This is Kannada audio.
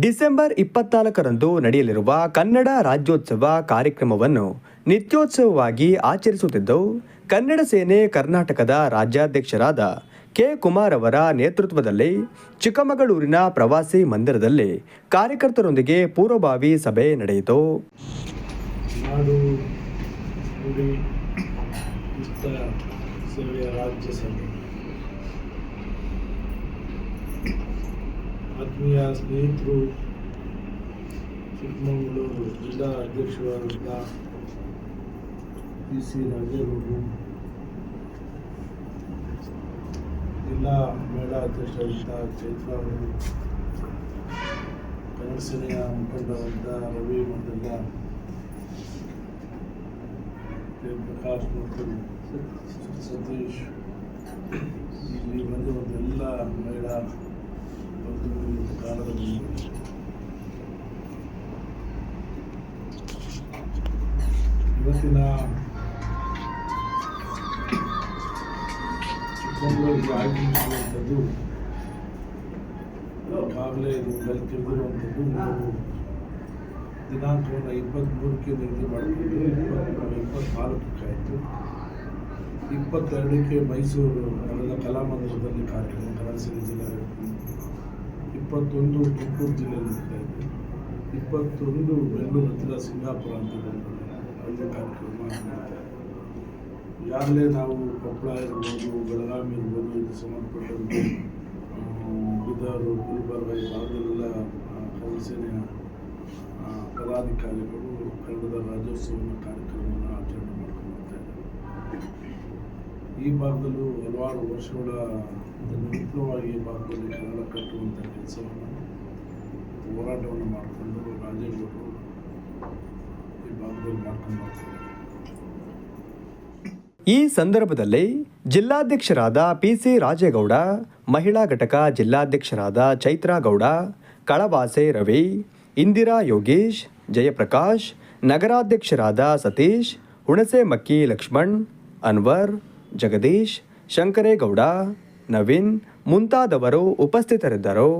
ಡಿಸೆಂಬರ್ 24ರಂದು ನಡೆಯಲಿರುವ ಕನ್ನಡ ರಾಜ್ಯೋತ್ಸವ ಕಾರ್ಯಕ್ರಮವನ್ನು ನಿತ್ಯೋತ್ಸವವಾಗಿ ಆಚರಿಸುತ್ತಿದ್ದು, ಕನ್ನಡ ಸೇನೆ ಕರ್ನಾಟಕದ ರಾಜ್ಯಾಧ್ಯಕ್ಷರಾದ ಕೆ. ಕುಮಾರ್ ಅವರ ನೇತೃತ್ವದಲ್ಲಿ ಚಿಕ್ಕಮಗಳೂರಿನ ಪ್ರವಾಸಿ ಮಂದಿರದಲ್ಲಿ ಕಾರ್ಯಕರ್ತರೊಂದಿಗೆ ಪೂರ್ವಭಾವಿ ಸಭೆ ನಡೆಯಿತು. ನಾಡು ನುಡಿ ಸೇವೆಯ ರಾಜ್ಯ ಸಭೆ ಆತ್ಮೀಯ ಸ್ನೇಹಿತರು, ಚಿಕ್ಕಮಗಳೂರು ಜಿಲ್ಲಾ ಅಧ್ಯಕ್ಷರಾದಂಥ PC ರಾಜೇಗೌಡರು, ಜಿಲ್ಲಾ ಮಹಿಳಾ ಅಧ್ಯಕ್ಷರಾದಂಥ ಚೈತ್ರ ಅವರು, ಕನ್ನಡ ಸೇನೆಯ ಮುಖಂಡರಾದಂಥ ರವಿ ಮಂಡಲ, ಪ್ರಕಾಶ್ ಮತ್ತು ಸತೀಶ್, ಇಲ್ಲಿ ಬಂದಿರುವಂಥ ಎಲ್ಲ ಮಹಿಳಾ ಕಾಲದಲ್ಲಿ ಇವತ್ತಿನ ಚಿಕ್ಕಮಗಳೂರಿಗೆ ಆಗಮಿಸುವಂಥದ್ದು ಈಗಾಗಲೇ ಇದು ತಿಳಿದಿರುವಂಥದ್ದು. ನಾವು ದಿನಾಂಕವನ್ನು 23ಕ್ಕೆ ನಿಗದಿ ಮಾಡಿಕೊಂಡು 24ಕ್ಕೆ ಆಯಿತು. 22ಕ್ಕೆ ಮೈಸೂರು ನಡೆದ ಕಲಾಮಂದಿರದಲ್ಲಿ ಕಾರ್ಯಕ್ರಮ ಕನ್ನಡ ಸೇನೆ ಜಿಲ್ಲಾ, 21 ತುಮಕೂರು ಜಿಲ್ಲೆಯಲ್ಲಿ ನಡೆಯಿತು, 21 ಬೆಂಗಳೂರು ಹತ್ತಿರ ಸಿಂಗಾಪುರ ಅಂತ ಅಲ್ಲಿ ಕಾರ್ಯಕ್ರಮ ನಡೀತಾ. ಈಗಾಗಲೇ ನಾವು ಕೊಪ್ಪಳ ಇರ್ಬೋದು, ಬೆಳಗಾವಿ ಇರ್ಬೋದು, ಇದು ಸಂಬಂಧಪಟ್ಟಂತೆ ಬೀದರ್, ಗುಲ್ಬರ್ಗ ಈ ಭಾಗದಲ್ಲೆಲ್ಲ ಕನ್ನಡ ಸೇನೆಯ ಪದಾಧಿಕಾರಿಗಳು ಕನ್ನಡದ ರಾಜ್ಯೋತ್ಸವ ಕಾರ್ಯಕ್ರಮವನ್ನು ಆಚರಣೆ ಮಾಡ್ಕೊಂಡು ಬರ್ತಾ ಇದ್ದಾರೆ. ಈ ಭಾಗದಲ್ಲೂ ಹಲವಾರು ವರ್ಷಗಳ ನಿರಂತರವಾಗಿ ಈ ಭಾಗದಲ್ಲಿ ಕನ್ನಡ ಕಟ್ಟುವಂಥ ಕೆಲಸವನ್ನು, ಹೋರಾಟವನ್ನು ಮಾಡಿಕೊಂಡು ರಾಜೇಗೌಡರು ಈ ಭಾಗದಲ್ಲಿ ಮಾಡ್ಕೊಂಡು ಬರ್ತಾರೆ. ಈ ಸಂದರ್ಭದಲ್ಲಿ ಜಿಲ್ಲಾಧ್ಯಕ್ಷರಾದ PC ರಾಜೇಗೌಡ, ಮಹಿಳಾ ಘಟಕ ಜಿಲ್ಲಾಧ್ಯಕ್ಷರಾದ ಚೈತ್ರ ಗೌಡ, ಕಳವಾಸೆ ರವಿ, ಇಂದಿರಾ ಯೋಗೀಶ್, ಜಯಪ್ರಕಾಶ್, ನಗರಾಧ್ಯಕ್ಷರಾದ ಸತೀಶ್, ಹುಣಸೆಮಕ್ಕಿ ಲಕ್ಷ್ಮಣ್, ಅನ್ವರ್, ಜಗದೀಶ್, ಶಂಕರೇಗೌಡ, ನವೀನ್ ಮುಂತಾದವರು ಉಪಸ್ಥಿತರಿದ್ದರು.